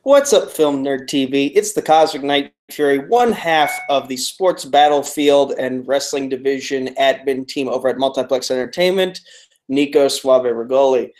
What's up, Film Nerd TV? It's the Cosmic Night Fury, one half of the sports battlefield and wrestling division admin team over at Multiplex Entertainment, Nico Suave Rigoli.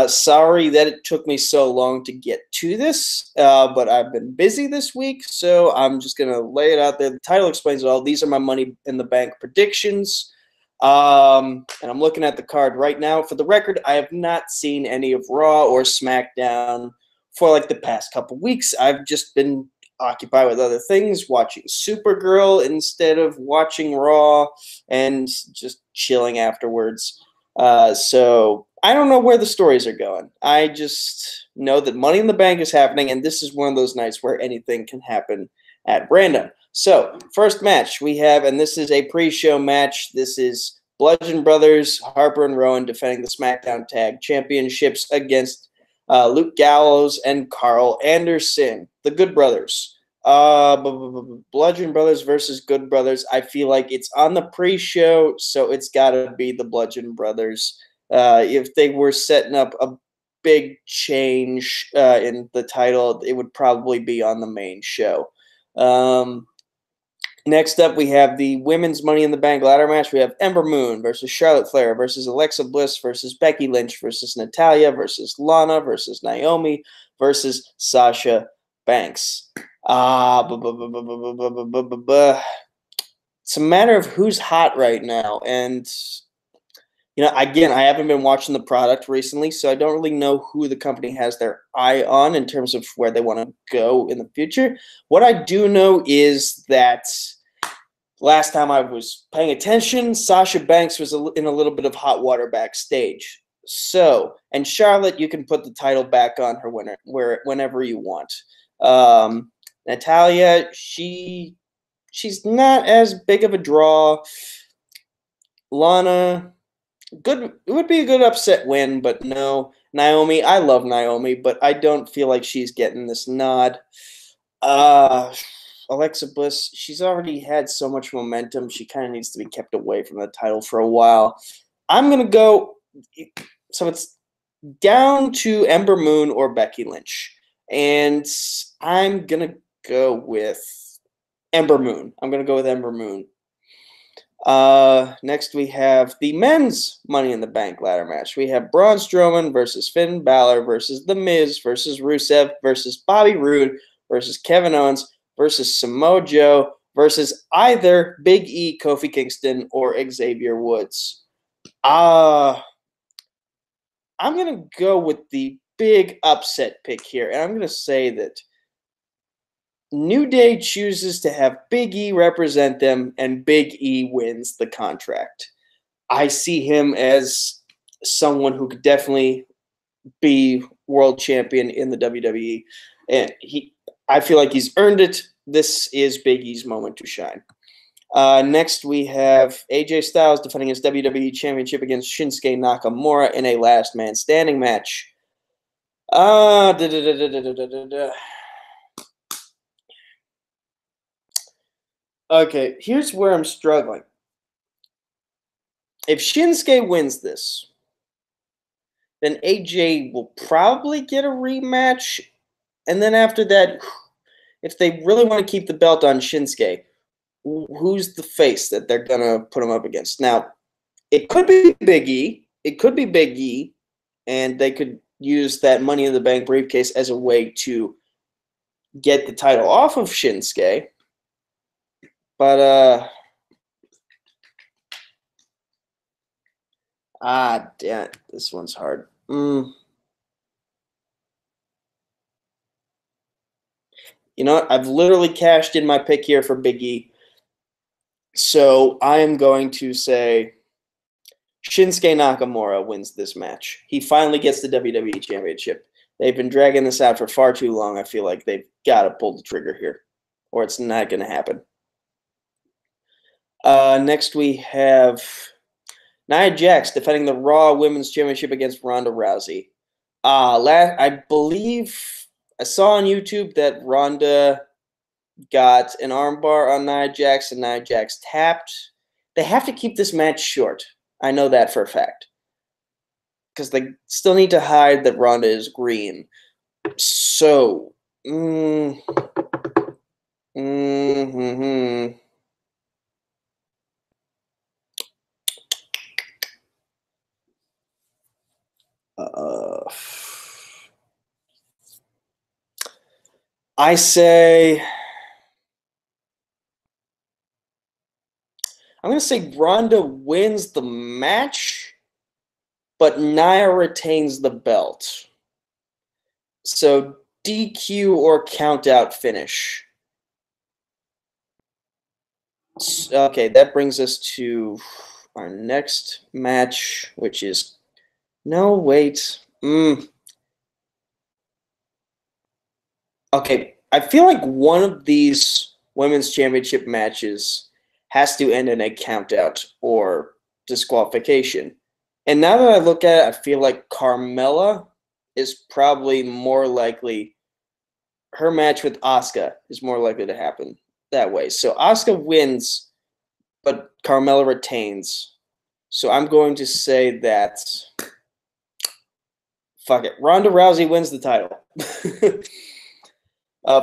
Sorry that it took me so long to get to this, but I've been busy this week, so I'm just going to lay it out there. The title explains it all. These are my Money in the Bank predictions. And I'm looking at the card right now. For the record, I have not seen any of Raw or SmackDown for like the past couple weeks. I've just been occupied with other things, watching Supergirl instead of watching Raw, and just chilling afterwards. So I don't know where the stories are going. I just know that Money in the Bank is happening, and this is one of those nights where anything can happen at random. So, first match we have, and this is a pre-show match. This is Bludgeon Brothers, Harper and Rowan defending the SmackDown Tag Championships against Luke Gallows and Carl Anderson, the Good Brothers. Bludgeon Brothers versus Good Brothers. I feel like it's on the pre-show, so it's got to be the Bludgeon Brothers. If they were setting up a big change in the title, it would probably be on the main show. Next up, we have the Women's Money in the Bank ladder match. We have Ember Moon versus Charlotte Flair versus Alexa Bliss versus Becky Lynch versus Natalya versus Lana versus Naomi versus Sasha Banks. It's a matter of who's hot right now. And, again, I haven't been watching the product recently, so I don't really know who the company has their eye on in terms of where they want to go in the future. What I do know is that last time I was paying attention, Sasha Banks was in a little bit of hot water backstage. So, and Charlotte, you can put the title back on her whenever you want. Natalya, she's not as big of a draw. Lana, good. It would be a good upset win, but no. Naomi, I love Naomi, but I don't feel like she's getting this nod. Alexa Bliss, she's already had so much momentum. She kind of needs to be kept away from the title for a while. I'm going to go, so it's down to Ember Moon or Becky Lynch. And I'm going to go with Ember Moon. Next, we have the men's Money in the Bank ladder match. We have Braun Strowman versus Finn Balor versus The Miz versus Rusev versus Bobby Roode versus Kevin Owens versus Samoa Joe versus either Big E, Kofi Kingston, or Xavier Woods. I'm going to go with the big upset pick here, and I'm going to say that New Day chooses to have Big E represent them, and Big E wins the contract. I see him as someone who could definitely be world champion in the WWE, and I feel like he's earned it. This is Big E's moment to shine. Next, we have AJ Styles defending his WWE Championship against Shinsuke Nakamura in a last man standing match. Okay, here's where I'm struggling. If Shinsuke wins this, then AJ will probably get a rematch. And then after that, if they really want to keep the belt on Shinsuke, who's the face that they're going to put him up against? Now, it could be Big E. It could be Big E. And they could use that Money in the Bank briefcase as a way to get the title off of Shinsuke. But, damn it. This one's hard. You know what? I've literally cashed in my pick here for Big E. So I am going to say Shinsuke Nakamura wins this match. He finally gets the WWE Championship. They've been dragging this out for far too long. I feel like they've got to pull the trigger here, or it's not going to happen. Next, we have Nia Jax defending the Raw Women's Championship against Ronda Rousey. I believe I saw on YouTube that Ronda got an armbar on Nia Jax, and Nia Jax tapped. They have to keep this match short. I know that for a fact. Because they still need to hide that Ronda is green. So Mm, mm-hmm. I say I'm going to say Ronda wins the match, but Nia retains the belt. So DQ or count out finish. Okay, that brings us to our next match, which is no wait. Okay, I feel like one of these women's championship matches has to end in a countout or disqualification. And now that I look at it, I feel like Carmella is probably more likely. Her match with Asuka is more likely to happen that way. So Asuka wins, but Carmella retains. So I'm going to say that. Fuck it. Ronda Rousey wins the title.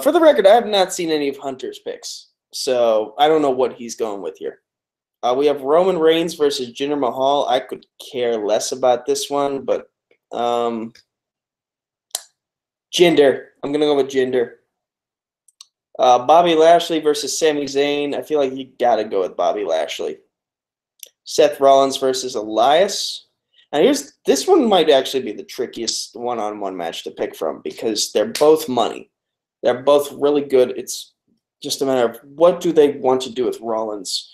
For the record, I have not seen any of Hunter's picks, so I don't know what he's going with here. We have Roman Reigns versus Jinder Mahal. I could care less about this one, but Jinder. I'm going to go with Jinder. Bobby Lashley versus Sami Zayn. I feel like you got to go with Bobby Lashley. Seth Rollins versus Elias. Now, this one might actually be the trickiest one-on-one match to pick from because they're both money. They're both really good. It's just a matter of what do they want to do with Rollins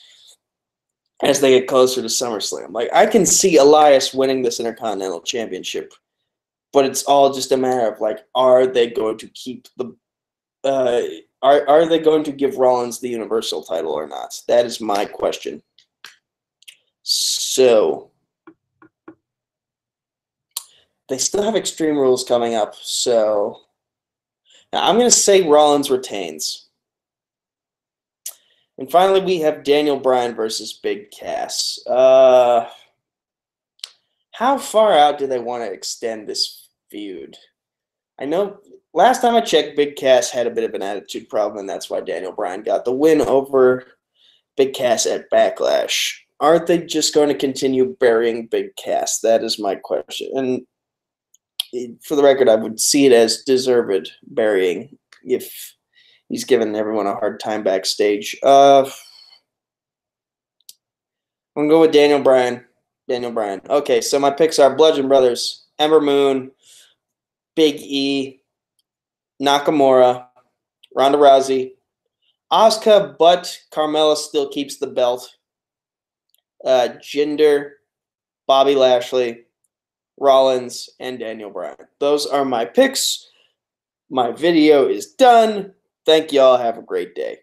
as they get closer to SummerSlam. Like, I can see Elias winning this Intercontinental Championship, but it's all just a matter of, like, are they going to keep the are they going to give Rollins the Universal title or not? That is my question. So they still have Extreme Rules coming up, so now I'm going to say Rollins retains. And finally, we have Daniel Bryan versus Big Cass. How far out do they want to extend this feud? I know last time I checked, Big Cass had a bit of an attitude problem, and that's why Daniel Bryan got the win over Big Cass at Backlash. Aren't they just going to continue burying Big Cass? That is my question. And for the record, I would see it as deserved burying if he's given everyone a hard time backstage. I'm going to go with Daniel Bryan. Daniel Bryan. Okay, so my picks are Bludgeon Brothers, Ember Moon, Big E, Nakamura, Ronda Rousey, Asuka, but Carmella still keeps the belt. Jinder, Bobby Lashley, Rollins, and Daniel Bryan. Those are my picks. My video is done. Thank y'all. Have a great day.